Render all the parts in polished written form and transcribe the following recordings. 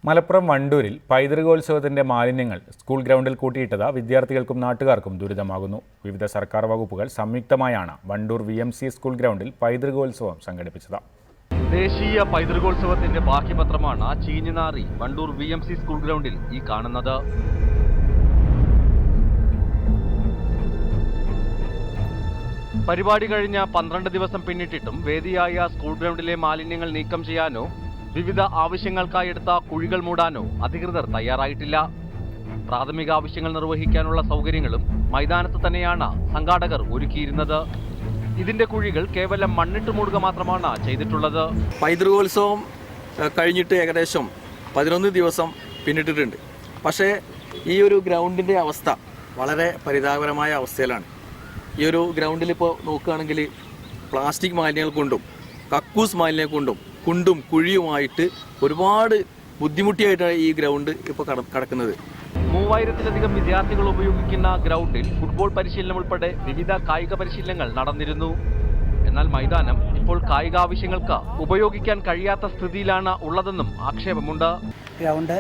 മലപ്പുറം വണ്ടൂരിൽ പൈതൃകോത്സവത്തിന്റെ മാലിന്യങ്ങൾ സ്കൂൾ ഗ്രൗണ്ടിൽ കൂട്ടിയിട്ടത് വിദ്യാർത്ഥികൾക്കും നാട്ടുകാർക്കും ദുരിതമാകുന്നു. വിവിധ സർക്കാർ വകുപ്പുകൾ സംയുക്തമായാണ് വണ്ടൂർ VMC സ്കൂൾ ഗ്രൗണ്ടിൽ പൈതൃകോത്സവം സംഘടിപ്പിച്ചത്. ദേശീയ പൈതൃകോത്സവത്തിന്റെ ബാക്കിപത്രമാണ് ചീഞ്ഞുനാറി വണ്ടൂർ VMC സ്കൂൾ ഗ്രൗണ്ടിൽ ഈ കാണുന്നത്. പരിപാടി കഴിഞ്ഞ 12 ദിവസം പിന്നിട്ടിട്ടും വേദിയായ സ്കൂൾ ഗ്രൗണ്ടിലെ മാലിന്യങ്ങൾ നീക്കം ചെയ്യാനോ വിവിധ ആവശ്യങ്ങൾക്കായി എടുത്ത കുഴികൾ മൂടാനോ അധികൃതർ തയ്യാറായിട്ടില്ല. പ്രാഥമിക ആവശ്യങ്ങൾ നിർവഹിക്കാനുള്ള സൗകര്യങ്ങളും മൈതാനത്ത് തന്നെയാണ് സംഘാടകർ ഒരുക്കിയിരുന്നത്. ഇതിന്റെ കുഴികൾ കേവലം മണ്ണിട്ട് മൂടുക മാത്രമാണ് ചെയ്തിട്ടുള്ളത്. പൈതൃകോത്സവം കഴിഞ്ഞിട്ട് ഏകദേശം 11 ദിവസം പിന്നിട്ടിട്ടുണ്ട്. പക്ഷേ ഈ ഒരു ഗ്രൗണ്ടിൻ്റെ അവസ്ഥ വളരെ പരിതാപകരമായ അവസ്ഥയിലാണ്. ഈ ഒരു ഗ്രൗണ്ടിൽ ഇപ്പോൾ നോക്കുകയാണെങ്കിൽ പ്ലാസ്റ്റിക് മാലിന്യങ്ങൾ കൊണ്ടും കക്കൂസ് മാലിന്യം കൊണ്ടും കുണ്ടും കുഴിയുമായിട്ട് ഒരുപാട് ബുദ്ധിമുട്ടിയായിട്ടാണ് ഈ ഗ്രൗണ്ട് ഇപ്പോൾ കിടക്കുന്നത്. 3000-ലധികം വിദ്യാർത്ഥികൾ ഉപയോഗിക്കുന്ന ഗ്രൗണ്ടിൽ ഫുട്ബോൾ പരിശീലനം ഉൾപ്പെടെ വിവിധ കായിക പരിശീലനങ്ങൾ നടന്നിരുന്നു. എന്നാൽ മൈതാനം ഇപ്പോൾ കായിക ആവശ്യങ്ങൾക്ക് ഉപയോഗിക്കാൻ കഴിയാത്ത സ്ഥിതിയിലാണ് ഉള്ളതെന്നും ആക്ഷേപമുണ്ട്. ഗ്രൗണ്ട്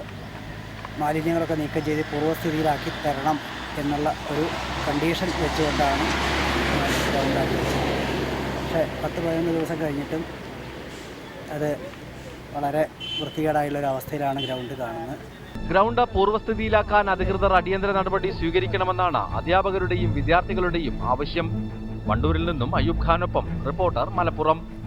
മാലിന്യങ്ങളൊക്കെ നീക്കം ചെയ്ത് പൂർവ്വസ്ഥിതിയിലാക്കി തരണം എന്നുള്ള ഒരു കണ്ടീഷൻ വെച്ചുകൊണ്ടാണ് ഗ്രൗണ്ടാക്കി വെച്ചത്. പക്ഷേ 10-11 ദിവസം കഴിഞ്ഞിട്ടും അത് വളരെ വൃത്തികേടായുള്ളൊരവസ്ഥയിലാണ് ഗ്രൗണ്ട് കാണുന്നത്. ഗ്രൗണ്ട് പൂർവ്വസ്ഥിതിയിലാക്കാൻ അധികൃതർ അടിയന്തര നടപടി സ്വീകരിക്കണമെന്നാണ് അധ്യാപകരുടെയും വിദ്യാർത്ഥികളുടെയും ആവശ്യം. വണ്ടൂരിൽ നിന്നും അയ്യൂബ് ഖാനൊപ്പം റിപ്പോർട്ടർ, മലപ്പുറം.